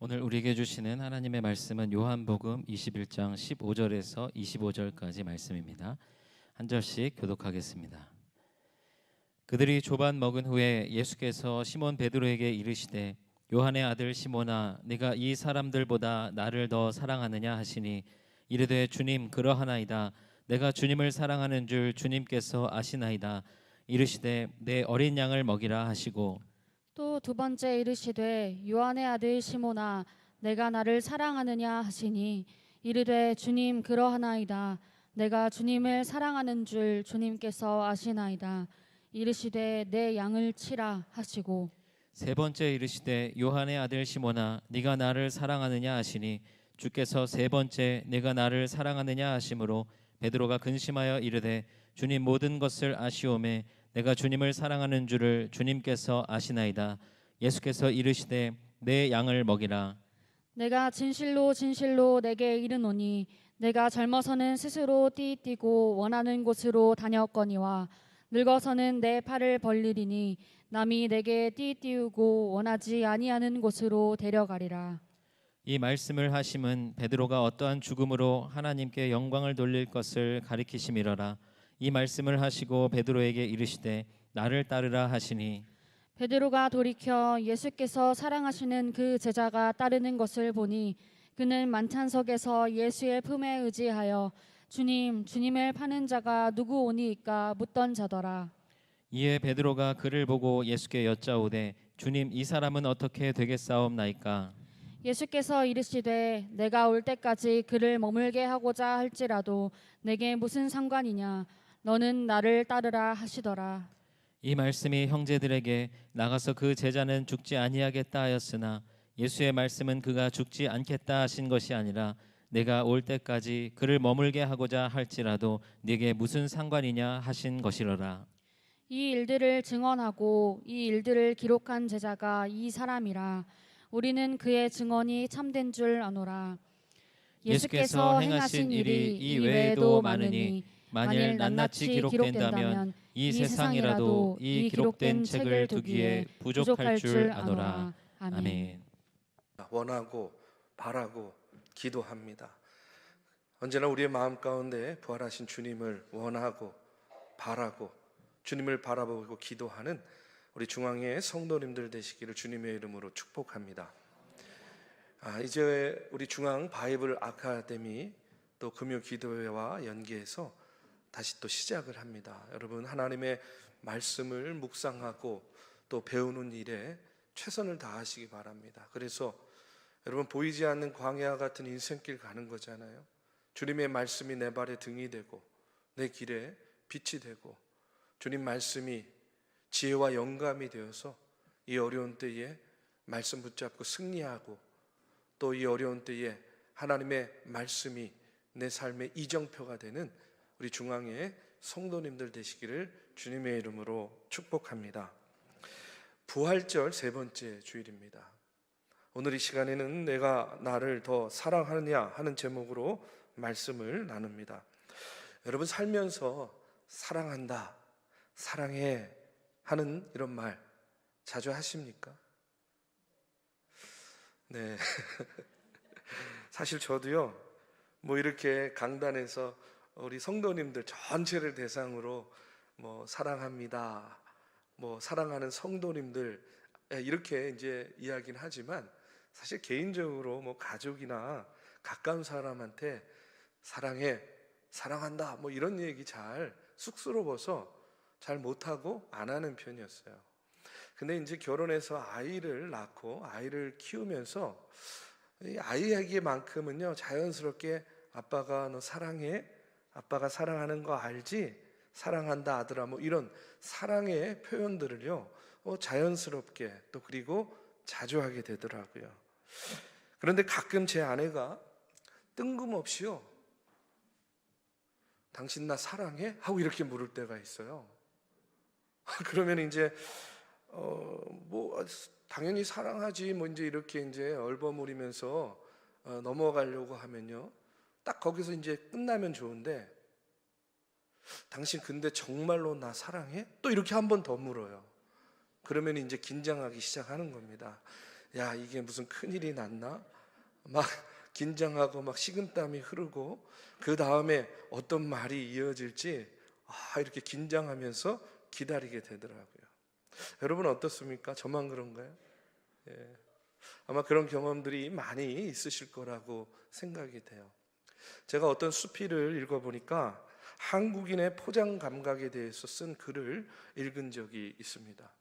오늘 우리에게 주시는 하나님의 말씀은 요한복음 21장 15절에서 25절까지 말씀입니다. 한 절씩 교독하겠습니다. 그들이 조반 먹은 후에 예수께서 시몬 베드로에게 이르시되 요한의 아들 시몬아 네가 이 사람들보다 나를 더 사랑하느냐 하시니 이르되 주님 그러하나이다. 내가 주님을 사랑하는 줄 주님께서 아시나이다. 이르시되 내 어린 양을 먹이라 하시고 또 두 번째 이르시되 요한의 아들 시몬아 내가 나를 사랑하느냐 하시니 이르되 주님 그러하나이다. 내가 주님을 사랑하는 줄 주님께서 아시나이다. 이르시되 내 양을 치라 하시고 세 번째 이르시되 요한의 아들 시몬아 네가 나를 사랑하느냐 하시니 주께서 세 번째 내가 나를 사랑하느냐 하심으로 베드로가 근심하여 이르되 주님 모든 것을 아시오매 내가 주님을 사랑하는 줄을 주님께서 아시나이다. 예수께서 이르시되 내 양을 먹이라. 내가 진실로 진실로 내게 이르노니 내가 젊어서는 스스로 띠띠고 원하는 곳으로 다녔거니와 늙어서는 내 팔을 벌리리니 남이 내게 띠띠우고 원하지 아니하는 곳으로 데려가리라. 이 말씀을 하심은 베드로가 어떠한 죽음으로 하나님께 영광을 돌릴 것을 가리키심이러라. 이 말씀을 하시고 베드로에게 이르시되 나를 따르라 하시니 베드로가 돌이켜 예수께서 사랑하시는 그 제자가 따르는 것을 보니 그는 만찬석에서 예수의 품에 의지하여 주님, 주님을 파는 자가 누구 오니이까 묻던 자더라. 이에 베드로가 그를 보고 예수께 여짜오되 주님 이 사람은 어떻게 되겠사옵나이까. 예수께서 이르시되 내가 올 때까지 그를 머물게 하고자 할지라도 내게 무슨 상관이냐 너는 나를 따르라 하시더라. 이 말씀이 형제들에게 나가서 그 제자는 죽지 아니하겠다 하였으나 예수의 말씀은 그가 죽지 않겠다 하신 것이 아니라 내가 올 때까지 그를 머물게 하고자 할지라도 네게 무슨 상관이냐 하신 것이로라. 이 일들을 증언하고 이 일들을 기록한 제자가 이 사람이라. 우리는 그의 증언이 참된 줄 아노라. 예수께서 행하신 일이 이 외에도 많으니 만일 낱낱이 기록된다면 이 세상이라도 이 기록된 책을 두기에 부족할 줄 아노라. 아멘. 원하고 바라고 기도합니다. 언제나 우리의 마음 가운데 부활하신 주님을 원하고 바라고 주님을 바라보고 기도하는 우리 중앙의 성도님들 되시기를 주님의 이름으로 축복합니다. 이제 우리 중앙 바이블 아카데미 또 금요 기도회와 연계해서 다시 또 시작을 합니다. 여러분 하나님의 말씀을 묵상하고 또 배우는 일에 최선을 다하시기 바랍니다. 그래서 여러분 보이지 않는 광야 같은 인생길 가는 거잖아요. 주님의 말씀이 내 발에 등이 되고 내 길에 빛이 되고 주님 말씀이 지혜와 영감이 되어서 이 어려운 때에 말씀 붙잡고 승리하고 또 이 어려운 때에 하나님의 말씀이 내 삶의 이정표가 되는 우리 중앙의 성도님들 되시기를 주님의 이름으로 축복합니다. 부활절 세 번째 주일입니다. 오늘 이 시간에는 내가 나를 더 사랑하느냐 하는 제목으로 말씀을 나눕니다. 여러분 살면서 사랑한다, 사랑해 하는 이런 말 자주 하십니까? 네. 사실 저도요, 뭐 이렇게 강단에서 우리 성도님들 전체를 대상으로 뭐 사랑합니다, 뭐 사랑하는 성도님들 이렇게 이제 이야기는 하지만 사실 개인적으로 뭐 가족이나 가까운 사람한테 사랑해, 사랑한다 뭐 이런 얘기 잘 쑥스러워서 잘 못하고 안 하는 편이었어요. 근데 이제 결혼해서 아이를 낳고 아이를 키우면서 이 아이에게만큼은요 자연스럽게 아빠가 너 사랑해? 아빠가 사랑하는 거 알지? 사랑한다 아들아 뭐 이런 사랑의 표현들을요 자연스럽게 또 그리고 자주 하게 되더라고요. 그런데 가끔 제 아내가 뜬금없이요 당신 나 사랑해? 하고 이렇게 물을 때가 있어요. 그러면 이제 뭐 당연히 사랑하지 뭐 이제 이렇게 이제 얼버무리면서 넘어가려고 하면요 딱 거기서 이제 끝나면 좋은데 당신 근데 정말로 나 사랑해? 또 이렇게 한 번 더 물어요. 그러면 이제 긴장하기 시작하는 겁니다. 야, 이게 무슨 큰일이 났나? 막 긴장하고 막 식은땀이 흐르고 그 다음에 어떤 말이 이어질지 이렇게 긴장하면서 기다리게 되더라고요. 여러분 어떻습니까? 저만 그런가요? 예. 아마 그런 경험들이 많이 있으실 거라고 생각이 돼요. 제가 어떤 수필을 읽어보니까 한국인의 포장 감각에 대해서 쓴 글을 읽은 적이 있습니다.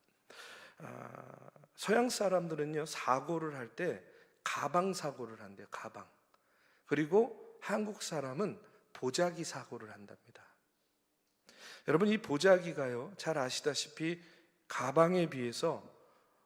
서양 사람들은요, 사고를 할 때 가방 사고를 한대요. 가방. 그리고 한국 사람은 보자기 사고를 한답니다. 여러분, 이 보자기가요, 잘 아시다시피 가방에 비해서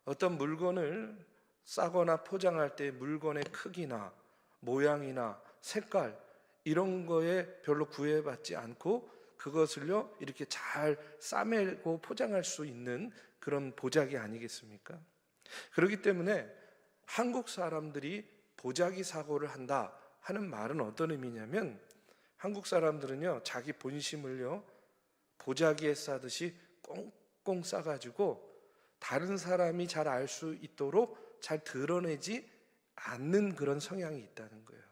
어떤 물건을 싸거나 포장할 때 물건의 크기나 모양이나 색깔 이런 거에 별로 구애받지 않고 그것을요 이렇게 잘 싸매고 포장할 수 있는 그런 보자기 아니겠습니까? 그렇기 때문에 한국 사람들이 보자기 사고를 한다 하는 말은 어떤 의미냐면, 한국 사람들은요 자기 본심을요 보자기에 싸듯이 꽁꽁 싸가지고 다른 사람이 잘 알 수 있도록 잘 드러내지 않는 그런 성향이 있다는 거예요.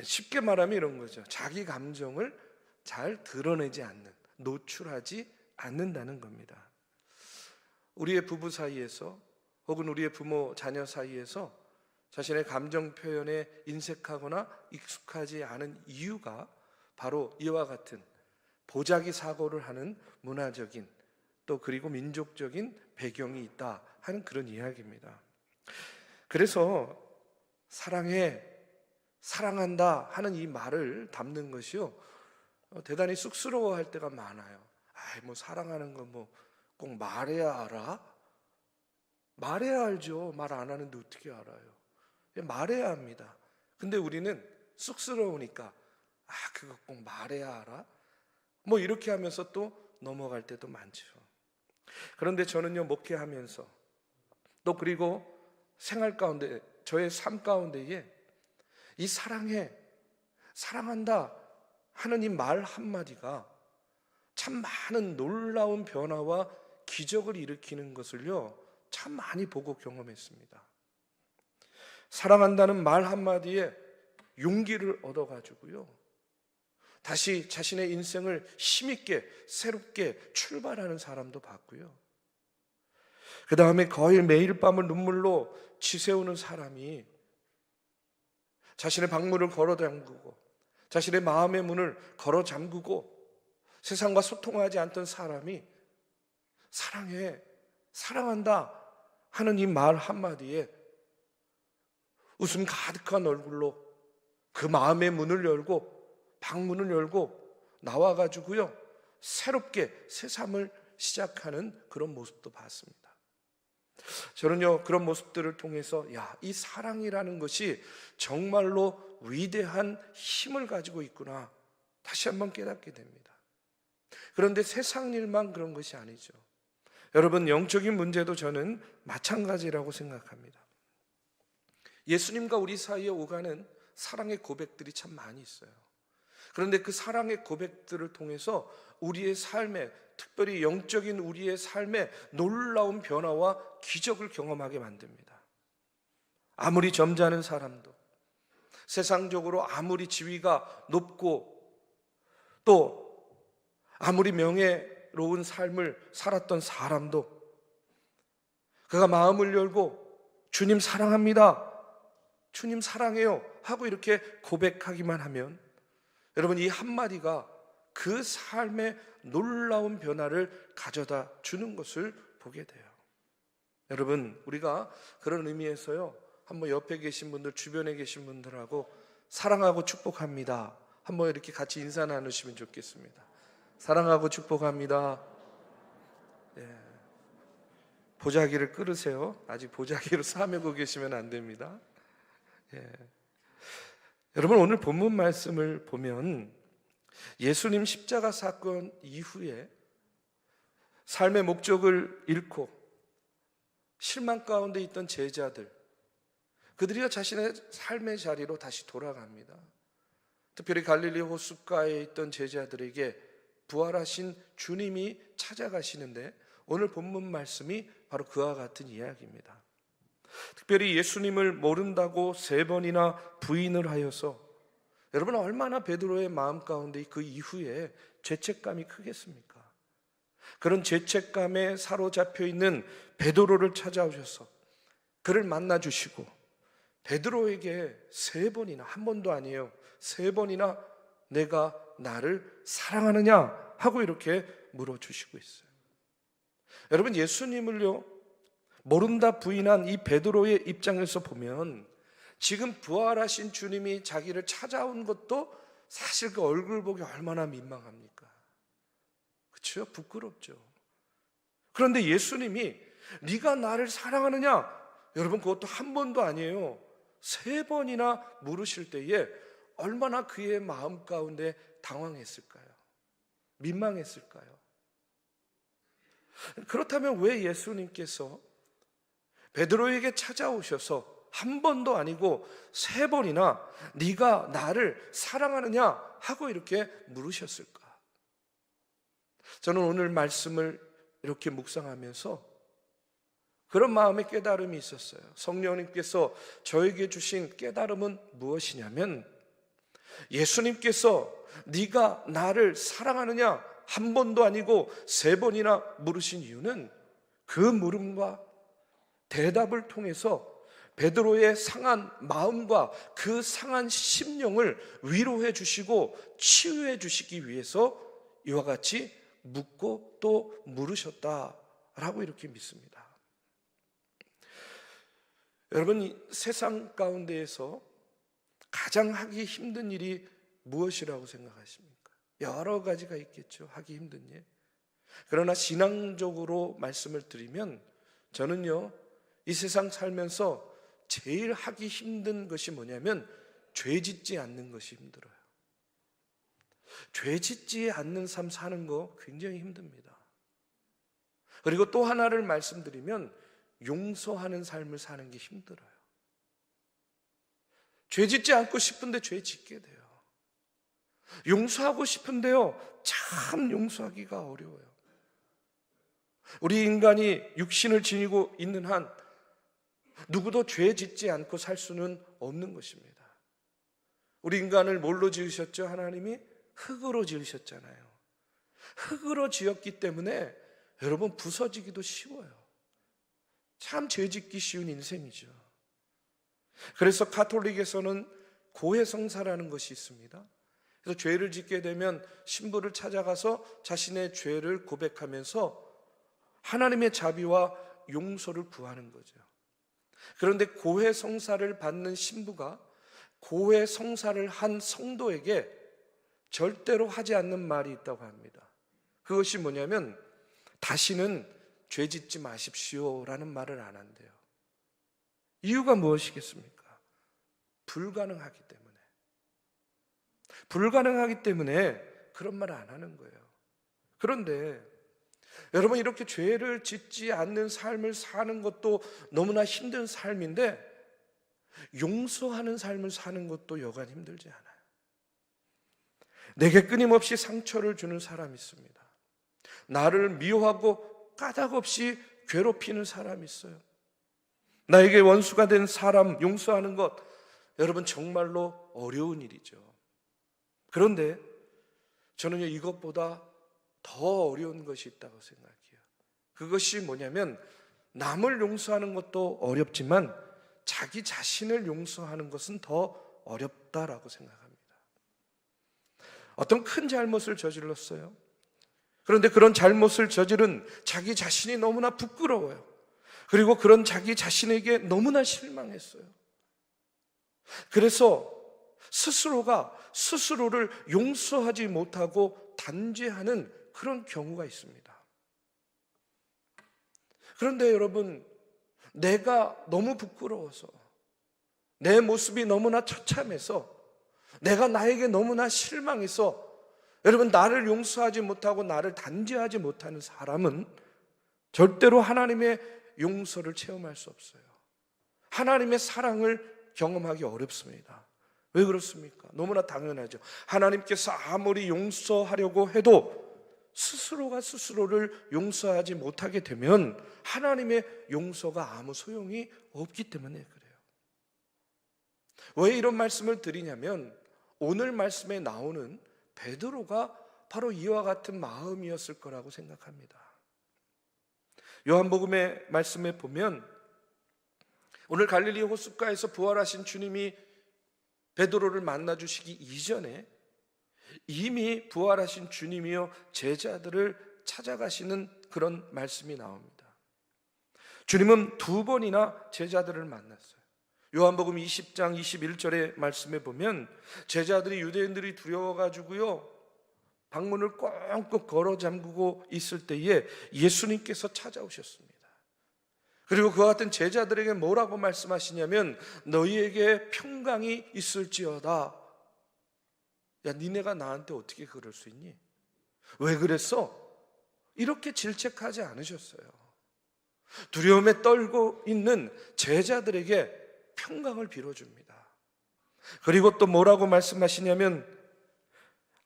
쉽게 말하면 이런 거죠. 자기 감정을 잘 드러내지 않는, 노출하지 않는다는 겁니다. 우리의 부부 사이에서 혹은 우리의 부모 자녀 사이에서 자신의 감정 표현에 인색하거나 익숙하지 않은 이유가 바로 이와 같은 보자기 사고를 하는 문화적인 또 그리고 민족적인 배경이 있다 하는 그런 이야기입니다. 그래서 사랑해, 사랑한다 하는 이 말을 담는 것이요 대단히 쑥스러워할 때가 많아요. 뭐 사랑하는 거 뭐 꼭 말해야 알아? 말해야 알죠. 말 안 하는데 어떻게 알아요? 말해야 합니다. 근데 우리는 쑥스러우니까 그거 꼭 말해야 알아? 뭐 이렇게 하면서 또 넘어갈 때도 많죠. 그런데 저는요 목회하면서 또 그리고 생활 가운데 저의 삶 가운데에 이 사랑해, 사랑한다 하는 이 말 한마디가 참 많은 놀라운 변화와 기적을 일으키는 것을요 참 많이 보고 경험했습니다. 사랑한다는 말 한마디에 용기를 얻어가지고요 다시 자신의 인생을 힘있게 새롭게 출발하는 사람도 봤고요, 그 다음에 거의 매일 밤을 눈물로 지새우는 사람이 자신의 방문을 걸어 잠그고 자신의 마음의 문을 걸어 잠그고 세상과 소통하지 않던 사람이 사랑해, 사랑한다 하는 이 말 한마디에 웃음 가득한 얼굴로 그 마음의 문을 열고 방문을 열고 나와가지고요 새롭게 새 삶을 시작하는 그런 모습도 봤습니다. 저는요 그런 모습들을 통해서 이 사랑이라는 것이 정말로 위대한 힘을 가지고 있구나 다시 한번 깨닫게 됩니다. 그런데 세상 일만 그런 것이 아니죠. 여러분, 영적인 문제도 저는 마찬가지라고 생각합니다. 예수님과 우리 사이에 오가는 사랑의 고백들이 참 많이 있어요. 그런데 그 사랑의 고백들을 통해서 우리의 삶에, 특별히 영적인 우리의 삶에 놀라운 변화와 기적을 경험하게 만듭니다. 아무리 점잖은 사람도, 세상적으로 아무리 지위가 높고 또 아무리 명예로운 삶을 살았던 사람도 그가 마음을 열고 주님 사랑합니다, 주님 사랑해요 하고 이렇게 고백하기만 하면 여러분 이 한마디가 그 삶에 놀라운 변화를 가져다 주는 것을 보게 돼요. 여러분, 우리가 그런 의미에서요 한번 옆에 계신 분들, 주변에 계신 분들하고 사랑하고 축복합니다 한번 이렇게 같이 인사 나누시면 좋겠습니다. 사랑하고 축복합니다. 보자기를 끌으세요. 아직 보자기로 싸매고 계시면 안 됩니다. 여러분, 오늘 본문 말씀을 보면 예수님 십자가 사건 이후에 삶의 목적을 잃고 실망 가운데 있던 제자들, 그들이요 자신의 삶의 자리로 다시 돌아갑니다. 특별히 갈릴리 호숫가에 있던 제자들에게 부활하신 주님이 찾아가시는데 오늘 본문 말씀이 바로 그와 같은 이야기입니다. 특별히 예수님을 모른다고 3번이나 부인을 하여서 여러분 얼마나 베드로의 마음 가운데 그 이후에 죄책감이 크겠습니까? 그런 죄책감에 사로잡혀 있는 베드로를 찾아오셔서 그를 만나 주시고 베드로에게 3번이나, 한 번도 아니에요, 3번이나 내가 나를 사랑하느냐 하고 이렇게 물어주시고 있어요. 여러분, 예수님을요 모른다 부인한 이 베드로의 입장에서 보면 지금 부활하신 주님이 자기를 찾아온 것도 사실 그 얼굴 보기 얼마나 민망합니까? 그렇죠? 부끄럽죠. 그런데 예수님이 네가 나를 사랑하느냐? 여러분, 그것도 한 번도 아니에요, 3번이나 물으실 때에 얼마나 그의 마음 가운데 당황했을까요? 민망했을까요? 그렇다면 왜 예수님께서 베드로에게 찾아오셔서 한 번도 아니고 3번이나 네가 나를 사랑하느냐 하고 이렇게 물으셨을까? 저는 오늘 말씀을 이렇게 묵상하면서 그런 마음의 깨달음이 있었어요. 성령님께서 저에게 주신 깨달음은 무엇이냐면, 예수님께서 네가 나를 사랑하느냐 한 번도 아니고 3번이나 물으신 이유는 그 물음과 대답을 통해서 베드로의 상한 마음과 그 상한 심령을 위로해 주시고 치유해 주시기 위해서 이와 같이 묻고 또 물으셨다라고 이렇게 믿습니다. 여러분, 이 세상 가운데에서 가장 하기 힘든 일이 무엇이라고 생각하십니까? 여러 가지가 있겠죠, 하기 힘든 일. 그러나 신앙적으로 말씀을 드리면 저는요 이 세상 살면서 제일 하기 힘든 것이 뭐냐면 죄 짓지 않는 것이 힘들어요. 죄 짓지 않는 삶 사는 거 굉장히 힘듭니다. 그리고 또 하나를 말씀드리면 용서하는 삶을 사는 게 힘들어요. 죄 짓지 않고 싶은데 죄 짓게 돼요. 용서하고 싶은데요 참 용서하기가 어려워요. 우리 인간이 육신을 지니고 있는 한 누구도 죄 짓지 않고 살 수는 없는 것입니다. 우리 인간을 뭘로 지으셨죠? 하나님이 흙으로 지으셨잖아요. 흙으로 지었기 때문에 여러분 부서지기도 쉬워요. 참 죄 짓기 쉬운 인생이죠. 그래서 가톨릭에서는 고해성사라는 것이 있습니다. 그래서 죄를 짓게 되면 신부를 찾아가서 자신의 죄를 고백하면서 하나님의 자비와 용서를 구하는 거죠. 그런데 고해성사를 받는 신부가 고해성사를 한 성도에게 절대로 하지 않는 말이 있다고 합니다. 그것이 뭐냐면 다시는 죄 짓지 마십시오라는 말을 안 한대요. 이유가 무엇이겠습니까? 불가능하기 때문에. 불가능하기 때문에 그런 말을 안 하는 거예요. 그런데 여러분, 이렇게 죄를 짓지 않는 삶을 사는 것도 너무나 힘든 삶인데 용서하는 삶을 사는 것도 여간 힘들지 않아요. 내게 끊임없이 상처를 주는 사람이 있습니다. 나를 미워하고 까닭없이 괴롭히는 사람이 있어요. 나에게 원수가 된 사람 용서하는 것, 여러분 정말로 어려운 일이죠. 그런데 저는 이것보다 더 어려운 것이 있다고 생각해요. 그것이 뭐냐면 남을 용서하는 것도 어렵지만 자기 자신을 용서하는 것은 더 어렵다라고 생각합니다. 어떤 큰 잘못을 저질렀어요. 그런데 그런 잘못을 저지른 자기 자신이 너무나 부끄러워요. 그리고 그런 자기 자신에게 너무나 실망했어요. 그래서 스스로가 스스로를 용서하지 못하고 단죄하는 그런 경우가 있습니다. 그런데 여러분, 내가 너무 부끄러워서, 내 모습이 너무나 처참해서, 내가 나에게 너무나 실망해서 여러분 나를 용서하지 못하고 나를 단죄하지 못하는 사람은 절대로 하나님의 용서를 체험할 수 없어요. 하나님의 사랑을 경험하기 어렵습니다. 왜 그렇습니까? 너무나 당연하죠. 하나님께서 아무리 용서하려고 해도 스스로가 스스로를 용서하지 못하게 되면 하나님의 용서가 아무 소용이 없기 때문에 그래요. 왜 이런 말씀을 드리냐면 오늘 말씀에 나오는 베드로가 바로 이와 같은 마음이었을 거라고 생각합니다. 요한복음의 말씀에 보면 오늘 갈릴리 호숫가에서 부활하신 주님이 베드로를 만나 주시기 이전에 이미 부활하신 주님이요 제자들을 찾아가시는 그런 말씀이 나옵니다. 주님은 2번이나 제자들을 만났어요. 요한복음 20장 21절의 말씀에 보면 제자들이 유대인들이 두려워가지고요 방문을 꽁꽁 걸어 잠그고 있을 때에 예수님께서 찾아오셨습니다. 그리고 그와 같은 제자들에게 뭐라고 말씀하시냐면 너희에게 평강이 있을지어다. 야, 니네가 나한테 어떻게 그럴 수 있니? 왜 그랬어? 이렇게 질책하지 않으셨어요. 두려움에 떨고 있는 제자들에게 평강을 빌어줍니다. 그리고 또 뭐라고 말씀하시냐면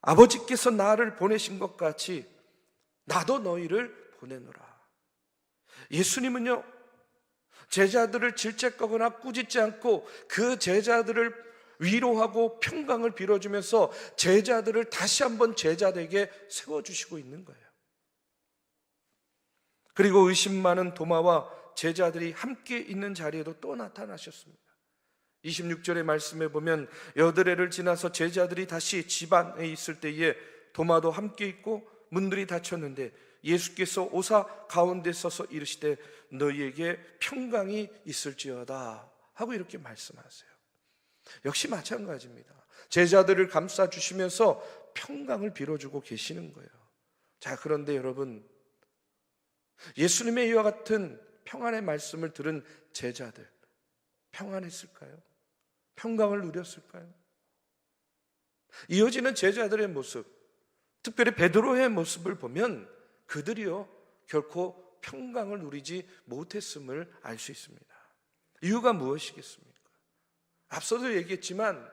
아버지께서 나를 보내신 것 같이 나도 너희를 보내노라. 예수님은요 제자들을 질책하거나 꾸짖지 않고 그 제자들을 위로하고 평강을 빌어주면서 제자들을 다시 한번 제자되게 세워주시고 있는 거예요. 그리고 의심 많은 도마와 제자들이 함께 있는 자리에도 또 나타나셨습니다. 26절의 말씀에 보면 여드레를 지나서 제자들이 다시 집 안에 있을 때에 도마도 함께 있고 문들이 닫혔는데 예수께서 오사 가운데 서서 이르시되 너희에게 평강이 있을지어다 하고 이렇게 말씀하세요. 역시 마찬가지입니다. 제자들을 감싸주시면서 평강을 빌어주고 계시는 거예요. 자, 그런데 여러분 예수님의 이와 같은 평안의 말씀을 들은 제자들 평안했을까요? 평강을 누렸을까요? 이어지는 제자들의 모습, 특별히 베드로의 모습을 보면 그들이요 결코 평강을 누리지 못했음을 알 수 있습니다. 이유가 무엇이겠습니까? 앞서도 얘기했지만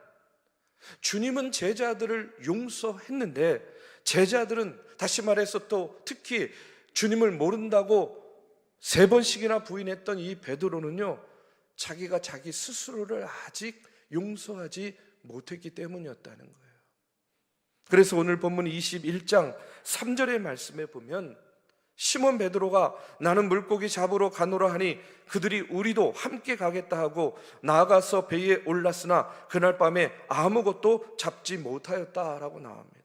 주님은 제자들을 용서했는데 제자들은 다시 말해서 또 특히 주님을 모른다고 3번씩이나 부인했던 이 베드로는요 자기가 자기 스스로를 아직 용서하지 못했기 때문이었다는 거예요. 그래서 오늘 본문 21장 3절의 말씀에 보면 시몬 베드로가 나는 물고기 잡으러 가노라 하니 그들이 우리도 함께 가겠다 하고 나아가서 배에 올랐으나 그날 밤에 아무것도 잡지 못하였다라고 나옵니다.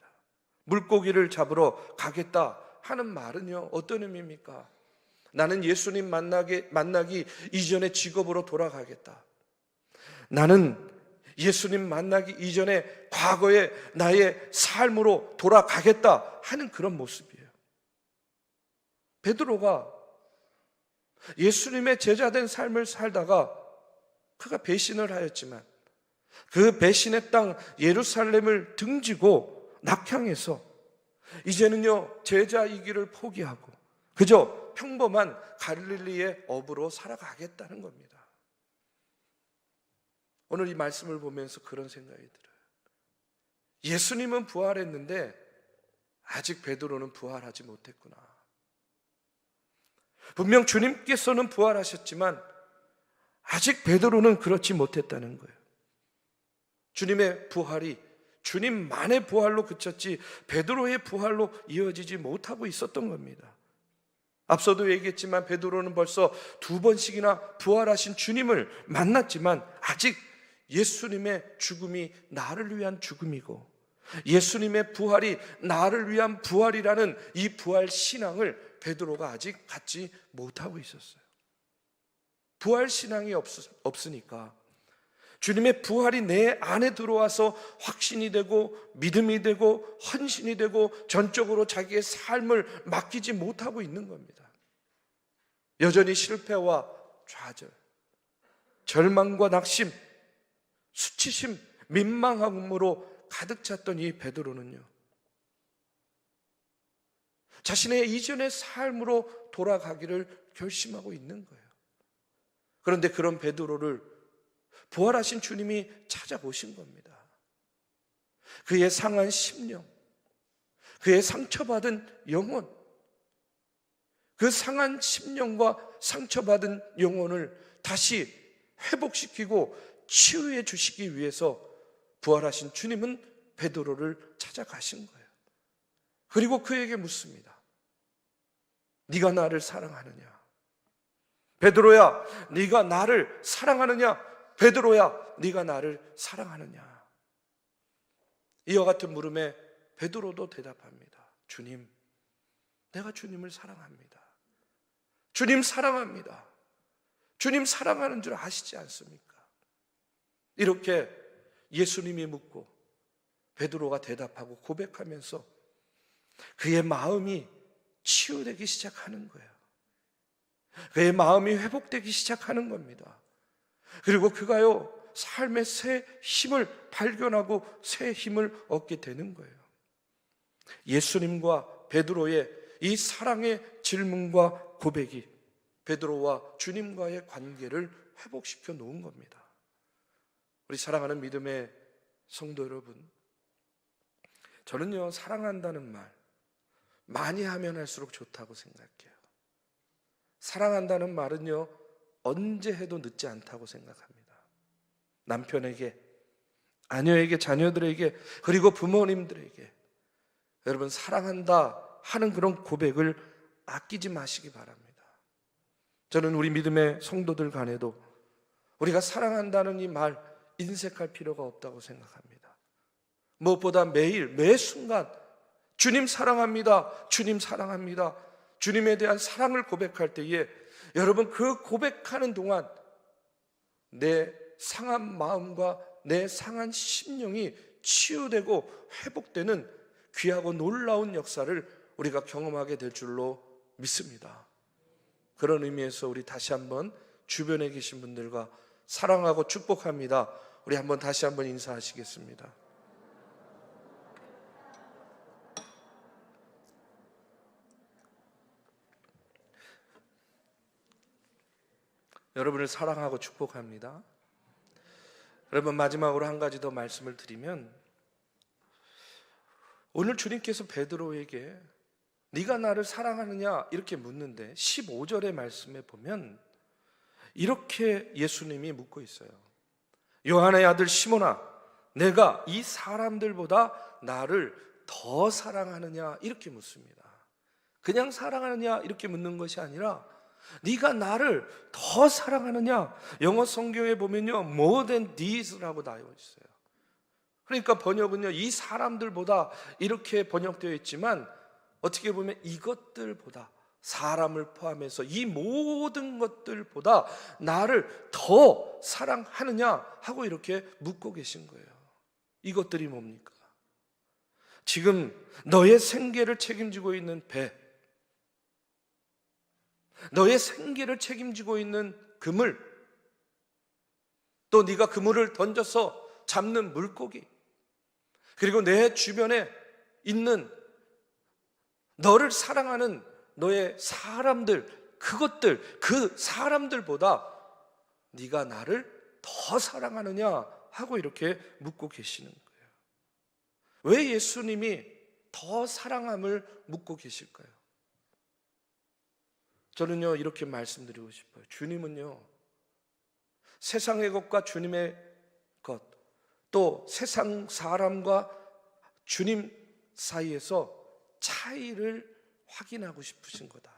물고기를 잡으러 가겠다 하는 말은요 어떤 의미입니까? 나는 예수님 만나기 이전의 직업으로 돌아가겠다. 나는 예수님 만나기 이전에 과거의 나의 삶으로 돌아가겠다 하는 그런 모습이에요. 베드로가 예수님의 제자된 삶을 살다가 그가 배신을 하였지만 그 배신의 땅 예루살렘을 등지고 낙향해서 이제는요 제자이기를 포기하고 그저 평범한 갈릴리의 어부로 살아가겠다는 겁니다. 오늘 이 말씀을 보면서 그런 생각이 들어요. 예수님은 부활했는데 아직 베드로는 부활하지 못했구나. 분명 주님께서는 부활하셨지만 아직 베드로는 그렇지 못했다는 거예요. 주님의 부활이 주님만의 부활로 그쳤지 베드로의 부활로 이어지지 못하고 있었던 겁니다. 앞서도 얘기했지만 베드로는 벌써 2번씩이나 부활하신 주님을 만났지만 아직 예수님의 죽음이 나를 위한 죽음이고 예수님의 부활이 나를 위한 부활이라는 이 부활 신앙을 베드로가 아직 갖지 못하고 있었어요. 부활 신앙이 없으니까 주님의 부활이 내 안에 들어와서 확신이 되고 믿음이 되고 헌신이 되고 전적으로 자기의 삶을 맡기지 못하고 있는 겁니다. 여전히 실패와 좌절, 절망과 낙심, 수치심, 민망함으로 가득 찼던 이 베드로는요 자신의 이전의 삶으로 돌아가기를 결심하고 있는 거예요. 그런데 그런 베드로를 부활하신 주님이 찾아보신 겁니다. 그의 상한 심령, 그의 상처받은 영혼, 그 상한 심령과 상처받은 영혼을 다시 회복시키고 치유해 주시기 위해서 부활하신 주님은 베드로를 찾아가신 거예요. 그리고 그에게 묻습니다. 네가 나를 사랑하느냐? 베드로야, 네가 나를 사랑하느냐? 베드로야, 네가 나를 사랑하느냐? 이와 같은 물음에 베드로도 대답합니다. 주님, 내가 주님을 사랑합니다. 주님 사랑합니다. 주님 사랑하는 줄 아시지 않습니까? 이렇게 예수님이 묻고 베드로가 대답하고 고백하면서 그의 마음이 치유되기 시작하는 거예요. 그의 마음이 회복되기 시작하는 겁니다. 그리고 그가요, 삶의 새 힘을 발견하고 새 힘을 얻게 되는 거예요. 예수님과 베드로의 이 사랑의 질문과 고백이 베드로와 주님과의 관계를 회복시켜 놓은 겁니다. 우리 사랑하는 믿음의 성도 여러분, 저는요, 사랑한다는 말 많이 하면 할수록 좋다고 생각해요. 사랑한다는 말은요, 언제 해도 늦지 않다고 생각합니다. 남편에게, 아내에게, 자녀들에게, 그리고 부모님들에게 여러분, 사랑한다 하는 그런 고백을 아끼지 마시기 바랍니다. 저는 우리 믿음의 성도들 간에도 우리가 사랑한다는 이 말 인색할 필요가 없다고 생각합니다. 무엇보다 매일, 매 순간 주님 사랑합니다, 주님 사랑합니다, 주님에 대한 사랑을 고백할 때에 여러분, 그 고백하는 동안 내 상한 마음과 내 상한 심령이 치유되고 회복되는 귀하고 놀라운 역사를 우리가 경험하게 될 줄로 믿습니다. 그런 의미에서 우리 다시 한번 주변에 계신 분들과 사랑하고 축복합니다. 우리 한번 다시 한번 인사하시겠습니다. 여러분을 사랑하고 축복합니다. 여러분, 마지막으로 한 가지 더 말씀을 드리면, 오늘 주님께서 베드로에게 네가 나를 사랑하느냐 이렇게 묻는데 15절의 말씀에 보면 이렇게 예수님이 묻고 있어요. 요한의 아들 시몬아, 내가 이 사람들보다 나를 더 사랑하느냐 이렇게 묻습니다. 그냥 사랑하느냐 이렇게 묻는 것이 아니라 네가 나를 더 사랑하느냐. 영어 성경에 보면요, more than thes라고 나와 있어요. 그러니까 번역은요, 이 사람들보다 이렇게 번역되어 있지만 어떻게 보면 이것들보다, 사람을 포함해서 이 모든 것들보다 나를 더 사랑하느냐 하고 이렇게 묻고 계신 거예요. 이것들이 뭡니까? 지금 너의 생계를 책임지고 있는 배, 너의 생계를 책임지고 있는 그물, 또 네가 그물을 던져서 잡는 물고기, 그리고 내 주변에 있는 너를 사랑하는 너의 사람들, 그것들, 그 사람들보다 네가 나를 더 사랑하느냐 하고 이렇게 묻고 계시는 거예요. 왜 예수님이 더 사랑함을 묻고 계실까요? 저는요, 이렇게 말씀드리고 싶어요. 주님은요, 세상의 것과 주님의 것, 또 세상 사람과 주님 사이에서 차이를 확인하고 싶으신 거다.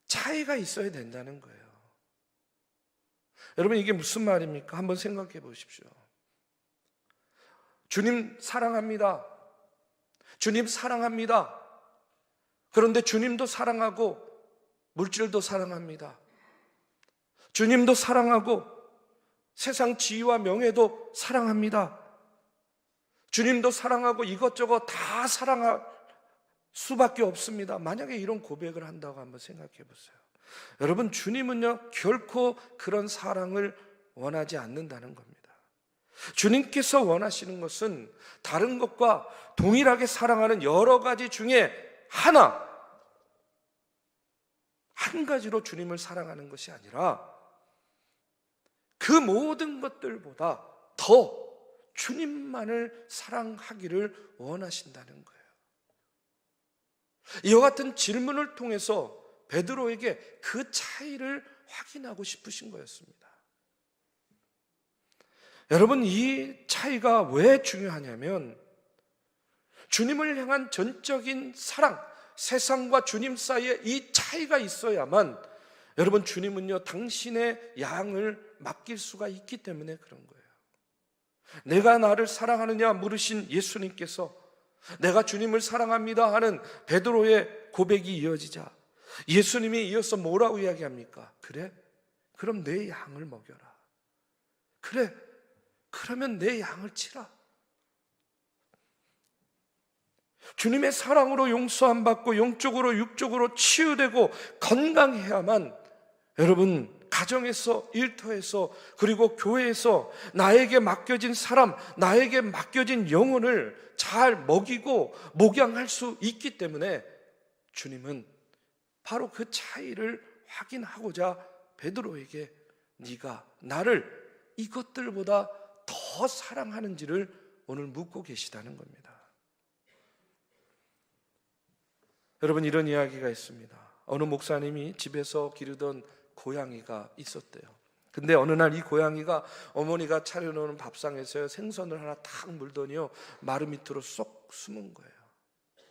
차이가 있어야 된다는 거예요. 여러분, 이게 무슨 말입니까? 한번 생각해 보십시오. 주님 사랑합니다. 주님 사랑합니다. 그런데 주님도 사랑하고 물질도 사랑합니다. 주님도 사랑하고 세상 지위와 명예도 사랑합니다. 주님도 사랑하고 이것저것 다 사랑할 수밖에 없습니다. 만약에 이런 고백을 한다고 한번 생각해 보세요. 여러분, 주님은요, 결코 그런 사랑을 원하지 않는다는 겁니다. 주님께서 원하시는 것은 다른 것과 동일하게 사랑하는 여러 가지 중에 한 가지로 주님을 사랑하는 것이 아니라 그 모든 것들보다 더 주님만을 사랑하기를 원하신다는 거예요. 이와 같은 질문을 통해서 베드로에게 그 차이를 확인하고 싶으신 거였습니다. 여러분, 이 차이가 왜 중요하냐면 주님을 향한 전적인 사랑, 세상과 주님 사이에 이 차이가 있어야만 여러분, 주님은요 당신의 양을 맡길 수가 있기 때문에 그런 거예요. 내가 나를 사랑하느냐 물으신 예수님께서 내가 주님을 사랑합니다 하는 베드로의 고백이 이어지자 예수님이 이어서 뭐라고 이야기합니까? 그래? 그럼 내 양을 먹여라. 그래? 그러면 내 양을 치라. 주님의 사랑으로 용서함 받고 영적으로 육적으로 치유되고 건강해야만 여러분, 가정에서, 일터에서, 그리고 교회에서 나에게 맡겨진 사람, 나에게 맡겨진 영혼을 잘 먹이고 목양할 수 있기 때문에 주님은 바로 그 차이를 확인하고자 베드로에게 네가 나를 이것들보다 더 사랑하는지를 오늘 묻고 계시다는 겁니다. 여러분, 이런 이야기가 있습니다. 어느 목사님이 집에서 기르던 고양이가 있었대요. 근데 어느 날 이 고양이가 어머니가 차려놓은 밥상에서 생선을 하나 탁 물더니요 마루 밑으로 쏙 숨은 거예요.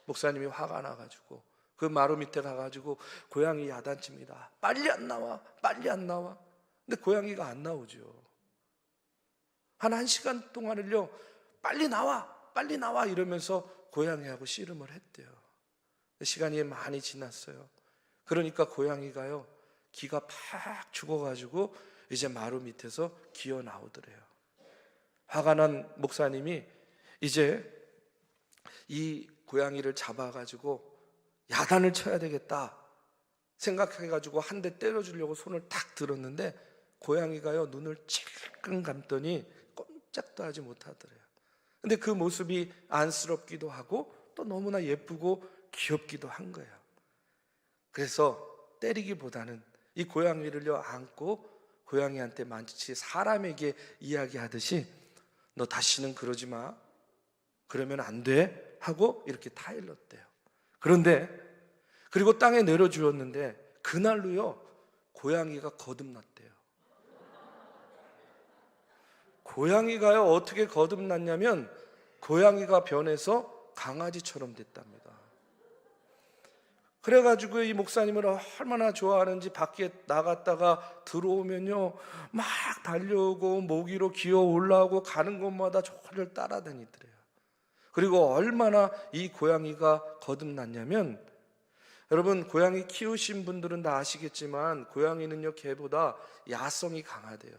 목사님이 화가 나가지고 그 마루 밑에 가가지고 고양이 야단칩니다. 빨리 안 나와, 빨리 안 나와. 근데 고양이가 안 나오죠. 한 1시간 동안을요 빨리 나와, 빨리 나와 이러면서 고양이하고 씨름을 했대요. 시간이 많이 지났어요. 그러니까 고양이가요 기가 팍 죽어가지고 이제 마루 밑에서 기어 나오더래요. 화가 난 목사님이 이제 이 고양이를 잡아가지고 야단을 쳐야 되겠다 생각해가지고 한 대 때려주려고 손을 탁 들었는데 고양이가요 눈을 찔끔 감더니 꼼짝도 하지 못하더래요. 근데 그 모습이 안쓰럽기도 하고 또 너무나 예쁘고 귀엽기도 한 거예요. 그래서 때리기보다는 이 고양이를요 안고 고양이한테 마치 사람에게 이야기하듯이 너 다시는 그러지 마, 그러면 안 돼 하고 이렇게 타일렀대요. 그런데 그리고 땅에 내려주었는데 그날로요 고양이가 거듭났대요. 고양이가요 어떻게 거듭났냐면 고양이가 변해서 강아지처럼 됐답니다. 그래가지고 이 목사님을 얼마나 좋아하는지 밖에 나갔다가 들어오면요 막 달려오고 모기로 기어 올라오고 가는 곳마다 저를 따라다니더래요. 그리고 얼마나 이 고양이가 거듭났냐면 여러분, 고양이 키우신 분들은 다 아시겠지만 고양이는요 개보다 야성이 강하대요.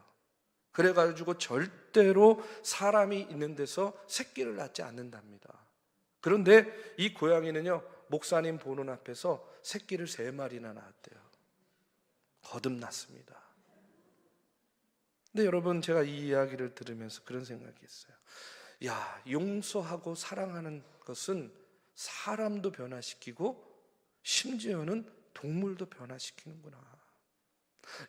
그래가지고 절대로 사람이 있는 데서 새끼를 낳지 않는답니다. 그런데 이 고양이는요 목사님 보는 앞에서 새끼를 3마리나 낳았대요. 거듭났습니다. 근데 여러분, 제가 이 이야기를 들으면서 그런 생각이 있어요. 야, 용서하고 사랑하는 것은 사람도 변화시키고 심지어는 동물도 변화시키는구나.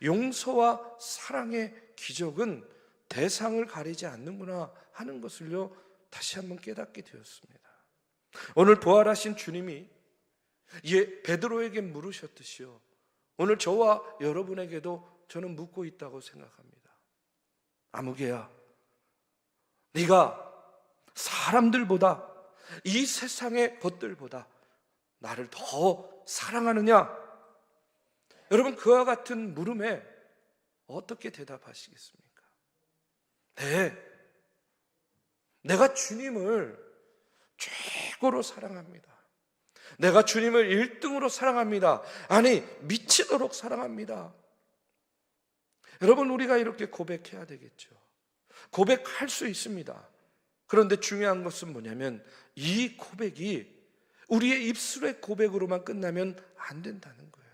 용서와 사랑의 기적은 대상을 가리지 않는구나 하는 것을요 다시 한번 깨닫게 되었습니다. 오늘 부활하신 주님이 베드로에게 물으셨듯이요 오늘 저와 여러분에게도 저는 묻고 있다고 생각합니다. 아무개야, 네가 사람들보다 이 세상의 것들보다 나를 더 사랑하느냐? 여러분, 그와 같은 물음에 어떻게 대답하시겠습니까? 네, 내가 주님을 최고로 사랑합니다. 내가 주님을 1등으로 사랑합니다. 아니, 미치도록 사랑합니다. 여러분, 우리가 이렇게 고백해야 되겠죠. 고백할 수 있습니다. 그런데 중요한 것은 뭐냐면 이 고백이 우리의 입술의 고백으로만 끝나면 안 된다는 거예요.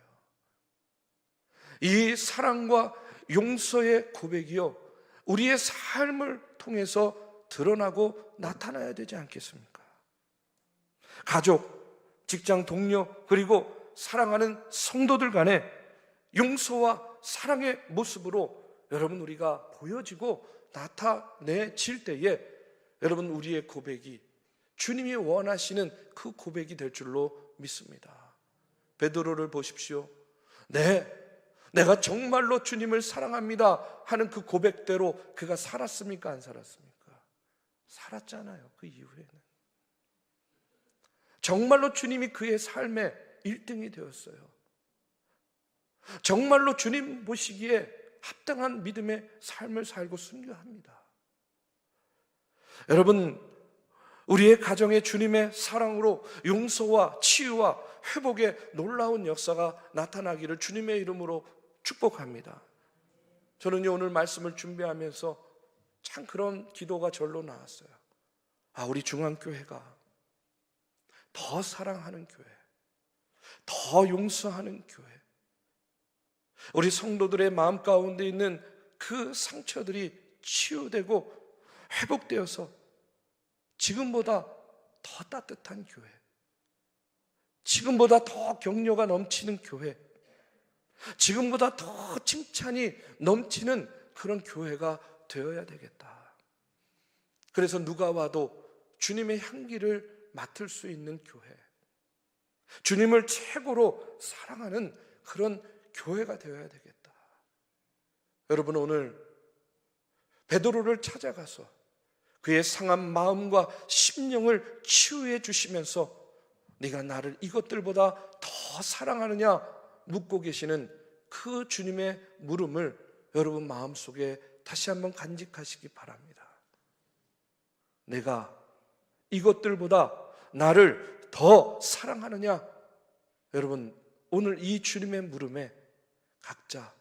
이 사랑과 용서의 고백이요 우리의 삶을 통해서 드러나고 나타나야 되지 않겠습니까? 가족, 직장 동료, 그리고 사랑하는 성도들 간에 용서와 사랑의 모습으로 여러분 우리가 보여지고 나타내질 때에 여러분, 우리의 고백이 주님이 원하시는 그 고백이 될 줄로 믿습니다. 베드로를 보십시오. 내가 정말로 주님을 사랑합니다 하는 그 고백대로 그가 살았습니까? 안 살았습니까? 살았잖아요. 그 이후에는 정말로 주님이 그의 삶의 1등이 되었어요. 정말로 주님 보시기에 합당한 믿음의 삶을 살고 순교합니다. 여러분, 우리의 가정에 주님의 사랑으로 용서와 치유와 회복의 놀라운 역사가 나타나기를 주님의 이름으로 축복합니다. 저는요, 오늘 말씀을 준비하면서 참 그런 기도가 절로 나왔어요. 우리 중앙교회가 더 사랑하는 교회, 더 용서하는 교회, 우리 성도들의 마음 가운데 있는 그 상처들이 치유되고 회복되어서 지금보다 더 따뜻한 교회, 지금보다 더 격려가 넘치는 교회, 지금보다 더 칭찬이 넘치는 그런 교회가 되어야 되겠다. 그래서 누가 와도 주님의 향기를 맡을 수 있는 교회, 주님을 최고로 사랑하는 그런 교회가 되어야 되겠다. 여러분, 오늘 베드로를 찾아가서 그의 상한 마음과 심령을 치유해 주시면서 네가 나를 이것들보다 더 사랑하느냐 묻고 계시는 그 주님의 물음을 여러분 마음속에 다시 한번 간직하시기 바랍니다. 내가 이것들보다 나를 더 사랑하느냐? 여러분, 오늘 이 주님의 물음에 각자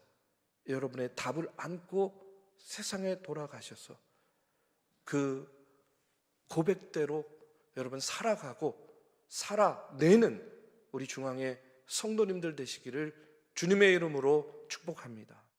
여러분의 답을 안고 세상에 돌아가셔서 그 고백대로 여러분 살아가고 살아내는 우리 중앙의 성도님들 되시기를 주님의 이름으로 축복합니다.